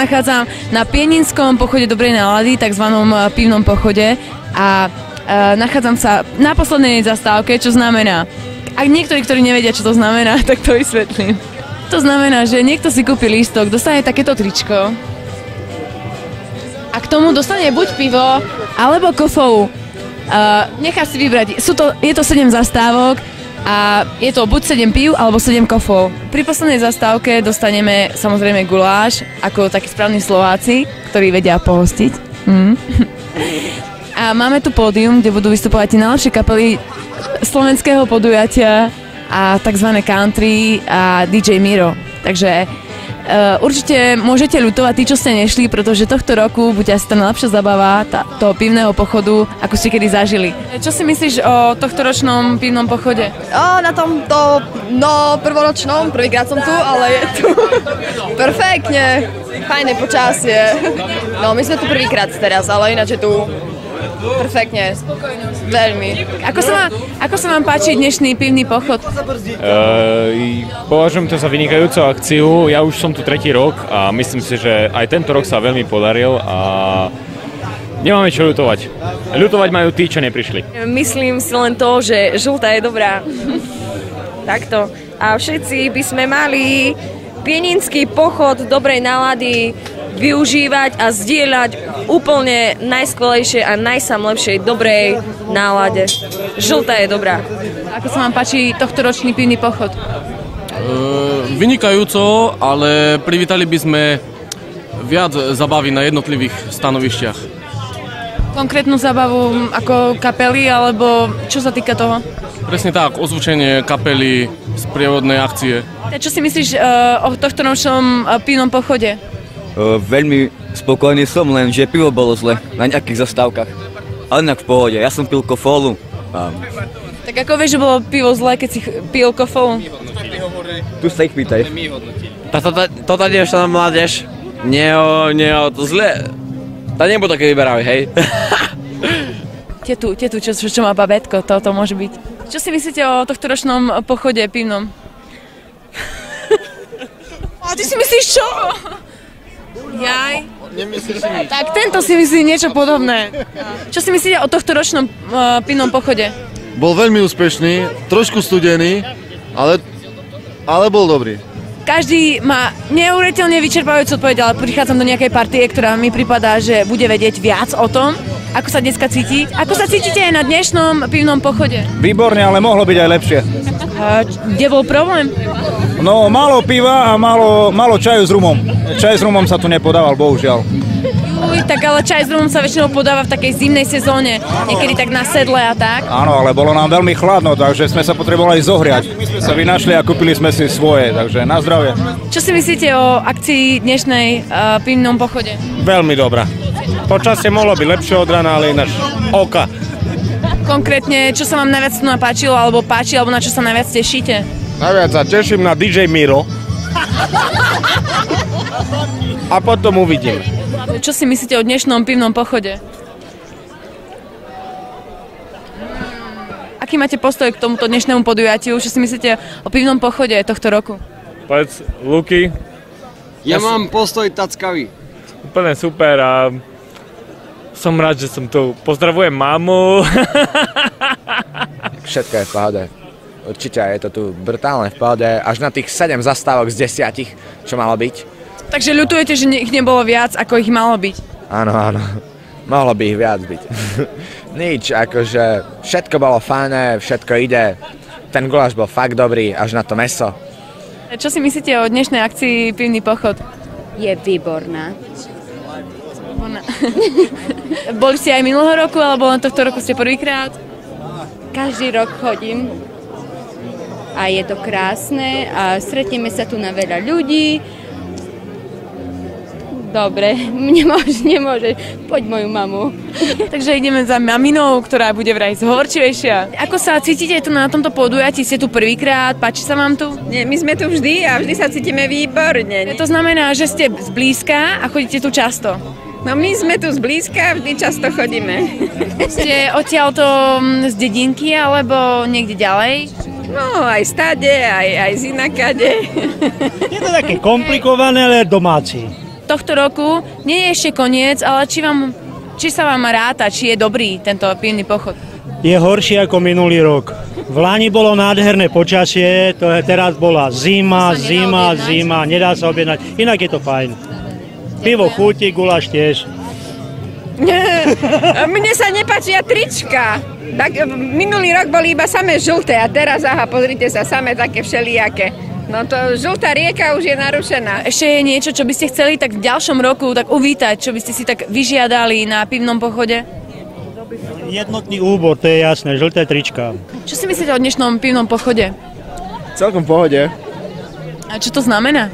nachádzam na Pieninskom pochode dobrej nálady, takzvanom pivnom pochode a nachádzam sa na poslednej zastávke, čo znamená, ak niektorí, ktorí nevedia, čo to znamená, tak to vysvetlím. To znamená, že niekto si kúpi lístok, dostane takéto tričko a k tomu dostane buď pivo, alebo kofolu. Nechá si vybrať, je to 7 zastávok a je to buď 7 pív, alebo 7 kofol. Pri poslednej zastávke dostaneme samozrejme guláš, ako takí správni Slováci, ktorí vedia pohostiť. A máme tu pódium, kde budú vystupovať tie najlepšie kapely slovenského podujatia a tzv. Country a DJ Miro. Takže určite môžete ľutovať tí, čo ste nešli, pretože tohto roku bude asi tá najlepšia zabava toho pivného pochodu, ako ste kedy zažili. Čo si myslíš o tohtoročnom pivnom pochode? Na tomto, prvoročnom, prvýkrát som tu, ale je tu perfektne, fajné počasie. No, my sme tu prvýkrát teraz, ale ináč je tu perfektne, veľmi. Ako sa vám páči dnešný pivný pochod? Považujem to za vynikajúcu akciu. Ja už som tu 3. rok a myslím si, že aj tento rok sa veľmi podaril a nemáme čo ľutovať. Ľutovať majú tí, čo neprišli. Myslím si len to, že žltá je dobrá. Takto. A všetci by sme mali pieninský pochod dobrej nálady využívať a zdieľať úplne najskvelejšej a najsamlepšej dobrej nálade. Žltá je dobrá. Ako sa vám páči tohtoročný pivný pochod? Vynikajúco, ale privítali by sme viac zabavy na jednotlivých stanovišťach. Konkrétnu zábavu ako kapely, alebo čo sa týka toho? Presne tak, ozvučenie kapely, sprievodnej akcie. Čo si myslíš o tohtoročnom pivnom pochode? Veľmi spokojný som, len že pivo bolo zle na nejakých zastávkach. Ale inak v pohode, ja som pil kofolu. Tak ako vieš, že bolo pivo zle, keď si pil kofolu? Tu sa ich pýtaj. Toto nie je na mládež. Nie, to zle. To nebudú také vyberavé, hej? Tetu, čo má babetko, to môže byť. Čo si myslíte o tohtoročnom pochode pivnom? A ty si myslíš čo? Jaj. Nemyslíš si nič. Tak tento si myslí niečo podobné. Čo si myslíte o tohtoročnom pivnom pochode? Bol veľmi úspešný, trošku studený, ale bol dobrý. Každý má neuveriteľne vyčerpávajúcu odpoveď, ale prichádzam do nejakej partie, ktorá mi pripadá, že bude vedieť viac o tom, ako sa dneska cítiť. Ako sa cítite aj na dnešnom pivnom pochode? Výborne, ale mohlo byť aj lepšie. Kde bol problém? No, málo piva a málo čaju s rumom. Čaj s rumom sa tu nepodával, bohužiaľ. Tak ale čaj s rumom sa väčšinou podáva v takej zimnej sezóne, niekedy tak na sedle a tak. Áno, ale bolo nám veľmi chladno, takže sme sa potrebovali zohriať. My sme sa vynašli a kúpili sme si svoje, takže na zdravie. Čo si myslíte o akcii dnešnej pivnom pochode? Veľmi dobrá. Počasie mohlo byť lepšie od rána, ale ináč oka. Konkrétne, čo sa vám najviac tu napáčilo, alebo páči, alebo na čo sa najviac tešíte? Najviac sa teším na DJ Miro. A potom uvidím. Čo si myslíte o dnešnom pivnom pochode? Aký máte postoj k tomuto dnešnému podujatiu? Čo si myslíte o pivnom pochode tohto roku? Povedz, Luky. Ja mám postoj tackavý. Úplne super a som rád, že som tu. Pozdravujem mamu. Všetko je v pohode. Určite je to tu brutálne v pohode. Až na tých 7 zastávok z 10, čo malo byť. Takže ľutujete, že ich nebolo viac, ako ich malo byť? Áno. Mohlo by ich viac byť. Nič, akože všetko bolo fajné, všetko ide. Ten guláš bol fakt dobrý, až na to mäso. Čo si myslíte o dnešnej akcii Pivný pochod? Je výborná. Boli ste aj minulého roku, alebo len tohto roku ste prvýkrát? Každý rok chodím a je to krásne a stretneme sa tu na veľa ľudí. Dobre, nemôže, poď moju mamu. Takže ideme za maminou, ktorá bude vraj zhovorčivejšia. Ako sa cítite tu na tomto podujatí? Ste tu prvýkrát? Páči sa vám tu? Nie, my sme tu vždy a vždy sa cítime výborne. To znamená, že ste zblízka a chodíte tu často? No my sme tu zblízka a vždy často chodíme. Ste odtiaľto z dedinky alebo niekde ďalej? No, aj stade, aj z inakade. Je to také komplikované, ale domáci. tohto roku nie je ešte koniec, ale či sa vám ráta, či je dobrý tento pivný pochod? Je horší ako minulý rok. V Lani bolo nádherné počasie, teraz bola zima, nedá sa objednať, inak je to fajn. Pivo chutí, guláš tiež. Mne sa nepáčia trička. Tak, minulý rok boli iba samé žlté a teraz, pozrite sa, samé také všelijaké. No to žltá rieka už je narušená. Ešte je niečo, čo by ste chceli tak v ďalšom roku tak uvítať, čo by ste si tak vyžiadali na pivnom pochode? Jednotný úbor, to je jasné, žlté trička. Čo si myslíte o dnešnom pivnom pochode? Celkom v pohode. A čo to znamená?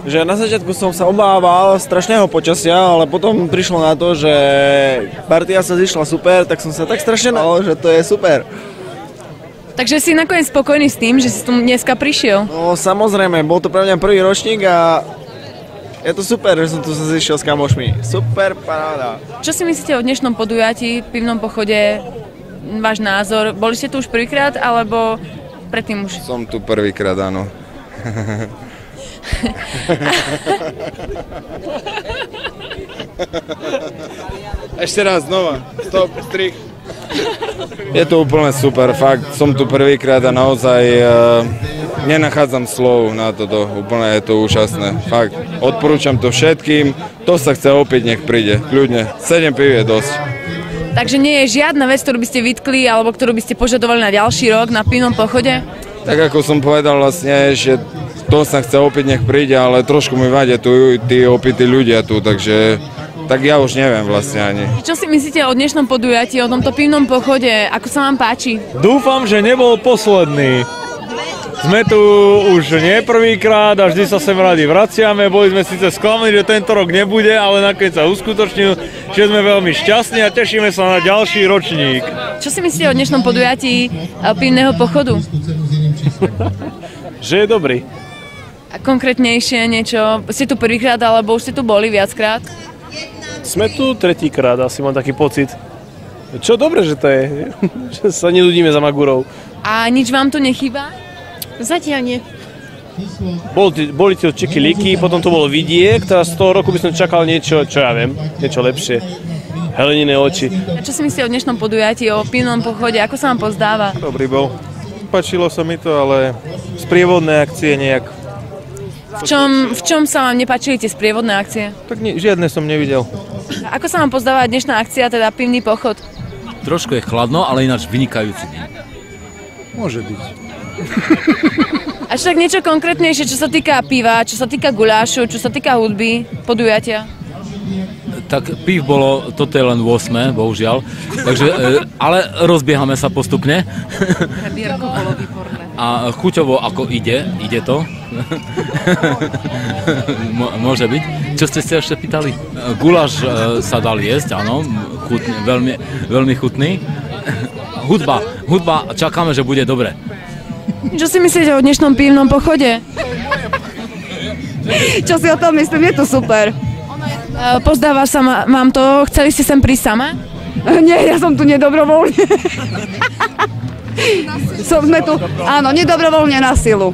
Že na začiatku som sa obával strašného počasia, ale potom prišlo na to, že partia sa zišla super, tak som sa tak strašne nal, že to je super. Takže si nakoniec spokojný s tým, že si tu dneska prišiel? No samozrejme, bol to pre mňa prvý ročník a je to super, že som tu sa zišiel s kamošmi. Super paráda. Čo si myslíte o dnešnom podujatí, pivnom pochode? Váš názor? Boli ste tu už prvýkrát, alebo predtým už? Som tu prvýkrát, áno. Ešte raz, znova. Stop, strich. Je to úplne super, fakt. Som tu prvýkrát a naozaj nenachádzam slov na toto. Úplne je to úžasné. Fakt. Odporúčam to všetkým. To sa chce opäť, nech príde. Kľudne. 7 pív je dosť. Takže nie je žiadna vec, ktorú by ste vytkli alebo ktorú by ste požadovali na ďalší rok na pivnom pochode? Tak ako som povedal vlastne, že to sa chce opäť, nech príde, ale trošku mi vadia tu tí opití ľudia tu, takže tak ja už neviem vlastne ani. Čo si myslíte o dnešnom podujatí, o tomto pivnom pochode? Ako sa vám páči? Dúfam, že nebol posledný. Sme tu už nie prvýkrát a vždy sa sem radi vraciame. Boli sme síce sklamaní, že tento rok nebude, ale nakoniec sa uskutočnil, že sme veľmi šťastní a tešíme sa na ďalší ročník. Čo si myslíte o dnešnom podujatí pivného pochodu? Že je dobrý. A konkrétnejšie niečo? Ste tu prvýkrát alebo už ste tu boli viackrát? Sme tu tretíkrát, asi mám taký pocit. Čo dobre, že to je, že sa nenudíme za Magurou. A nič vám tu nechýba? Zatiaľ nie. Boli tie čiky-liky, potom to bolo Vidiek, teraz z toho roku by som čakal niečo, čo ja viem, niečo lepšie. Helenine oči. A čo si myslíte o dnešnom podujatí, o pivnom pochode? Ako sa vám pozdáva? Dobrý bol. Páčilo sa mi to, ale sprievodné akcie nejak. V čom sa vám nepáčili tie sprievodné akcie? Tak žiadne som nevidel. A ako sa vám pozdáva dnešná akcia, teda pivný pochod? Trošku je chladno, ale ináč vynikajúci deň. Môže byť. A čo tak niečo konkrétnejšie, čo sa týka piva, čo sa týka gulášu, čo sa týka hudby, podujatia? Tak pív bolo, toto je len 8, bohužiaľ, takže, ale rozbiehame sa postupne. Prebierko bolo výborné. A chuťovo ako ide to. Môže byť. Čo ste si ešte pýtali? Guláš sa dal jesť, áno, chutný, veľmi chutný. Hudba, čakáme, že bude dobre. Čo si myslíte o dnešnom pivnom pochode? Čo si o tom myslím, je to super. Pozdáva sa vám to, chceli ste sem prísť sama? Nie, ja som tu nedobrovoľne. Sme tu, áno, nedobrovoľne na silu.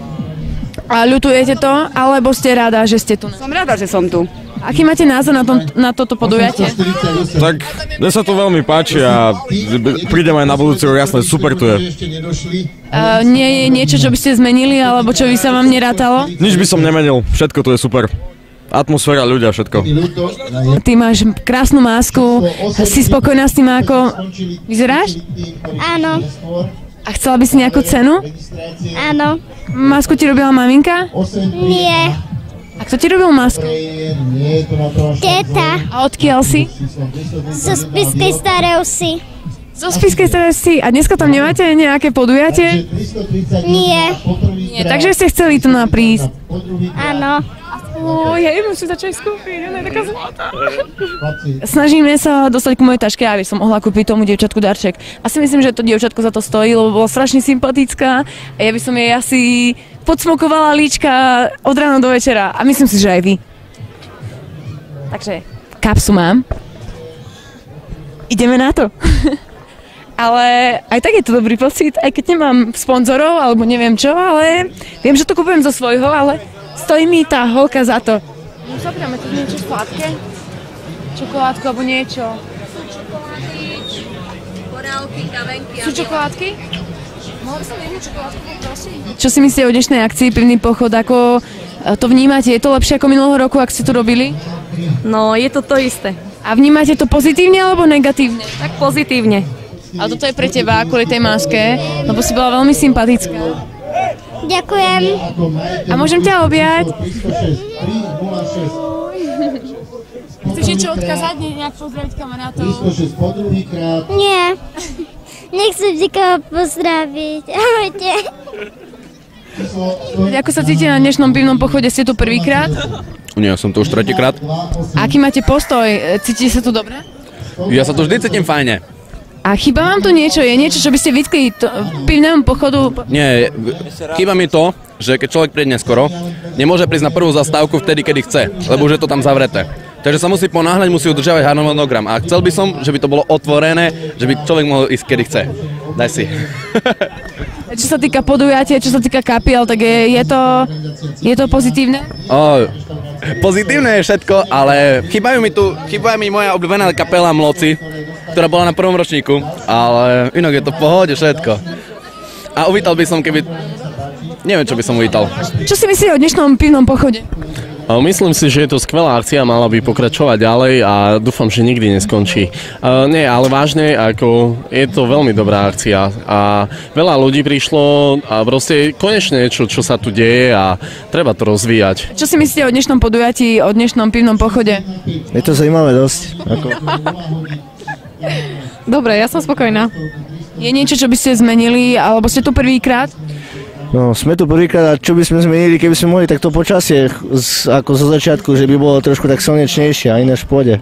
A ľutujete to, alebo ste rada, že ste tu? Som rada, že som tu. Aký máte názor na toto podujatie? Tak, mne sa to veľmi páči a prídem aj na budúci rok, jasné, super tu je. Nie je niečo, čo by ste zmenili, alebo čo by sa vám nerátalo? Nič by som nemenil, všetko tu je super. Atmosféra, ľudia, všetko. Ty máš krásnu masku, si spokojná s tým, ako vyzeráš? Áno. A chcela by si nejakú cenu? Áno. Masku ti robila maminka? Nie. A kto ti robil masku? Teta. A odkiaľ si? Zo Spišskej Starej Vsi. Zo Spišskej Starej Vsi. A dneska tam nemáte nejaké podujatie? Nie. Nie, takže ste chceli tu prísť? Áno. Ja musím začať skúpiť, ona je taká zlatá. Snažíme sa dostať k mojej taške, aby som mohla kúpiť tomu dievčatku darček. A si myslím, že to dievčatko za to stojí, lebo bola strašne sympatická a ja by som jej asi podsmokovala líčka od rána do večera. A myslím si, že aj vy. Takže kapsu mám. Ideme na to. Ale aj tak je to dobrý pocit, aj keď nemám sponzorov alebo neviem čo, ale viem, že to kúpujem zo svojho, ale stojí mi tá holka za to. Zapýtame tu niečo sladké? Čokoládku alebo niečo? Korálky, kavenky. Sú čokoládky? Mohla by som jednu čokoládku poprosiť? Čo si myslíte o dnešnej akcii Pivný pochod? Ako to vnímate? Je to lepšie ako minulého roku, ak ste to robili? No, je to isté. A vnímate to pozitívne alebo negatívne? Tak pozitívne. A toto je pre teba, kvôli tej maske, lebo si bola veľmi sympatická. Ďakujem. A môžem ťa objať? Chceš niečo odkázať? Nejak pozdraviť kamarátov? Nie. Nechcem nikoho pozdraviť. Ahojte. Ako sa cítite na dnešnom pivnom pochode? Ste tu prvýkrát? Nie, som tu už tretíkrát. A aký máte postoj? Cítite sa tu dobre? Ja sa tu vždy cítim fajne. A chýba vám tu niečo? Je niečo, čo by ste vytkli pivnému pochodu? Nie, chýba mi to, že keď človek príde neskoro, nemôže prísť na prvú zastávku vtedy, kedy chce, lebo už je to tam zavreté. Takže sa musí ponáhľať, musí udržiavať harmonogram. A chcel by som, že by to bolo otvorené, že by človek mohol ísť, kedy chce. Daj si. Čo sa týka podujatia, čo sa týka kapiel, tak je to pozitívne? Pozitívne je všetko, ale chýba mi moja obľúbená kapela Mloci, ktorá bola na prvom ročníku, ale inak je to v pohode všetko. A uvítal by som, neviem, čo by som uvítal. Čo si myslíte o dnešnom pivnom pochode? Myslím si, že je to skvelá akcia, mala by pokračovať ďalej a dúfam, že nikdy neskončí. Nie, ale vážne, je to veľmi dobrá akcia a veľa ľudí prišlo a proste konečne čo sa tu deje a treba to rozvíjať. Čo si myslíte o dnešnom podujatí, o dnešnom pivnom pochode? Je to zaujímavé dosť. Dobre, ja som spokojná. Je niečo, čo by ste zmenili, alebo ste tu prvýkrát? No, sme tu prvýkrát a čo by sme zmenili, keby sme mohli takto počasie, ako zo začiatku, že by bolo trošku tak slnečnejšie a ináč v pôde.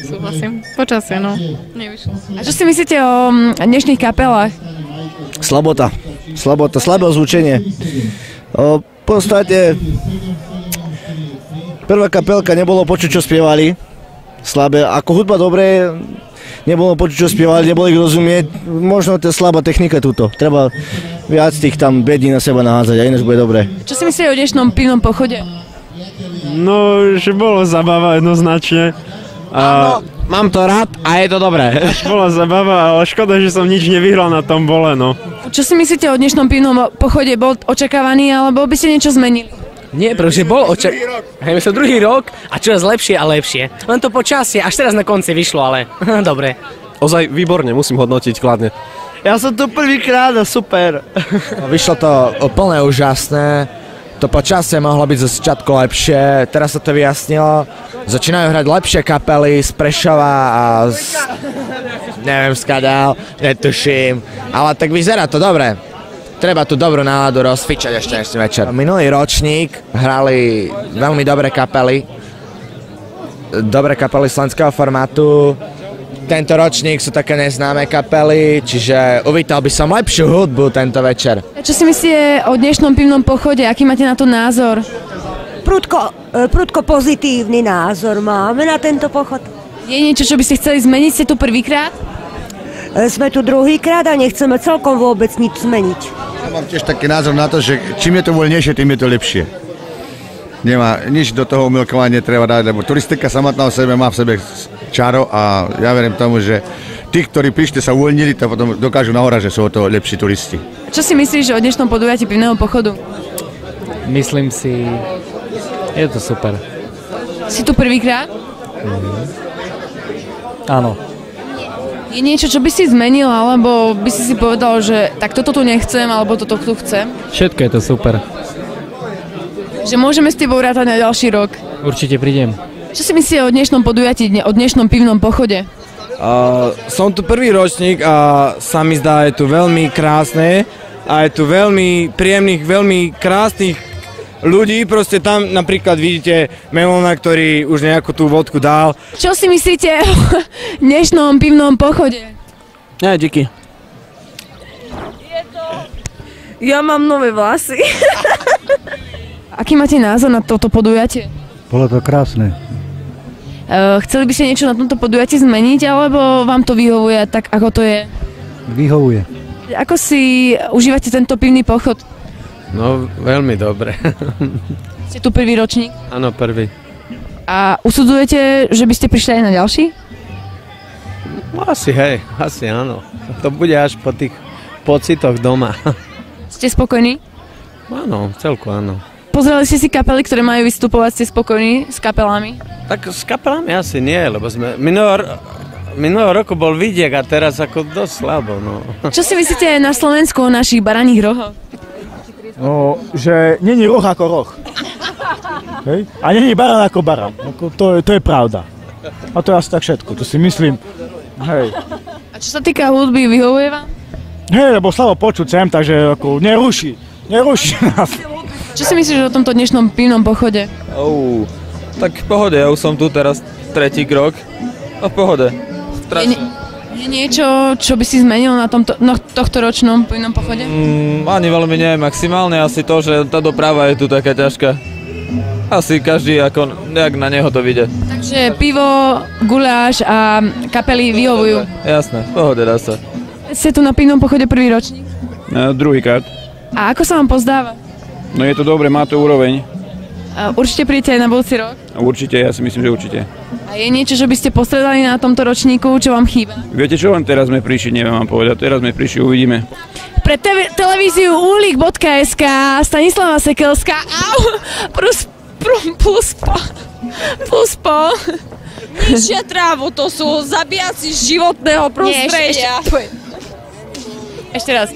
Súhlasím. Počasie, no. Nevyšlo. A čo si myslíte o dnešných kapelách? Slabota, slabé ozvučenie. V podstate prvá kapelka nebolo počuť, čo spievali. Slabé, ako hudba dobre, nebolo počuť, čo spievali, nebolo ich rozumieť. Možno to je slabá technika túto. Treba viac tých tam bedí na seba nahádzať a ináč bude dobre. Čo si myslíte o dnešnom pivnom pochode? No, že bolo zabava jednoznačne. Áno, mám to rád a je to dobré. Bola zabava, ale škoda, že som nič nevyhral na tom bole, no. Čo si myslíte o dnešnom pivnom pochode? Bol očakávaný, alebo by ste niečo zmenili? Nie, pretože bol očakávaný. To druhý rok a čoraz lepšie a lepšie. Len to počasie až teraz na konci vyšlo, ale dobre. Ozaj výborne, musím hodnotiť kladne. Ja som tu prvýkrát a super. Vyšlo to úplne úžasné. To počasie mohlo byť zo začiatku lepšie, teraz sa to vyjasnilo. Začínajú hrať lepšie kapely z Prešova a neviem skadál, netuším. Ale tak vyzerá to dobre. Treba tú dobrú náladu rozfičať ešte dnešný večer. Minulý ročník hrali veľmi dobré kapely. Dobré kapely slovenského formátu. Tento ročník sú také neznáme kapely, čiže uvítal by som lepšiu hudbu tento večer. Čo si myslíte o dnešnom pivnom pochode? Aký máte na to názor? Prudko pozitívny názor máme na tento pochod. Je niečo, čo by ste chceli zmeniť? Ste tu prvýkrát? Sme tu druhýkrát a nechceme celkom vôbec nič zmeniť. Ja mám tiež taký názor na to, že čím je to voľnejšie, tým je to lepšie. Nemá, nič do toho umilkovania netreba dať, lebo turistika samotná o sebe má v sebe čaro a ja verím tomu, že tí, ktorí prišli, sa uvoľnili, to potom dokážu nahorať, že sú to lepší turisti. Čo si myslíš o dnešnom podujatí pivného pochodu? Myslím si, je to super. Si tu prvýkrát? Áno. Je niečo, čo by si zmenil, alebo by si povedal, že tak toto tu nechcem, alebo toto tu chcem? Všetko je to super. Že môžeme s tebou rátať na ďalší rok? Určite prídem. Čo si myslíte o dnešnom podujatí, o dnešnom pivnom pochode? Som tu prvý ročník a sa mi zdá, je tu veľmi krásne a je tu veľmi príjemných, veľmi krásnych ľudí. Proste tam napríklad vidíte Melona, ktorý už nejakú tú vodku dal. Čo si myslíte o dnešnom pivnom pochode? Ja, díky. Ja mám nové vlasy. Aký máte názor na toto podujatie? Bolo to krásne. Chceli by ste niečo na tomto podujatí zmeniť, alebo vám to vyhovuje tak, ako to je? Vyhovuje. Ako si užívate tento pivný pochod? No, veľmi dobre. Ste tu prvý ročník? Áno, prvý. A usudzujete, že by ste prišli aj na ďalší? Asi áno. To bude až po tých pocitoch doma. Ste spokojní? Áno, celku áno. Pozerali ste si kapely, ktoré majú vystupovať, ste spokojní s kapelami? Tak s kapelami asi nie, lebo sme minulého roku bol Vidiek a teraz ako dosť slabo, no. Čo si myslíte na Slovensku o našich baraných rohoch? No, že není roh ako roh. Hej? A není barán ako barán. To je pravda. A to je asi tak všetko, to si myslím. Hej. A čo sa týka hudby, vyhovuje vám? Hej, lebo slabo počuť sem, takže ako neruší nás. Čo si myslíš o tomto dnešnom pivnom pochode? Tak v pohode, ja už som tu teraz tretí rok. A v pohode. Je niečo, čo by si zmenil na tohto ročnom pivnom pochode? Ani veľmi nie, maximálne asi to, že tá doprava je tu taká ťažká. Asi každý ako nejak na neho to vyjde. Takže pivo, guláš a kapely vyhovujú. Jasné, v pohode dá sa. Ste tu na pivnom pochode prvý ročník? Druhýkrát. A ako sa vám pozdáva? No je to dobre, má to úroveň. Určite príjete aj na budúci rok? Určite, ja si myslím, že určite. A je niečo, čo by ste postredali na tomto ročníku, čo vám chýba? Viete čo, len teraz sme prišli, neviem vám povedať, teraz sme prišli, uvidíme. Pre televíziu uhlík.sk Stanislava Sekelská, Pluspo. Ničia trávu, to sú zabijaci životného prostredia. Ešte raz.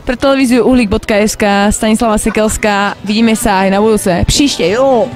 Pre televíziu uhlík.sk Stanislava Sekelská, vidíme sa aj na budúce. Příště, jo!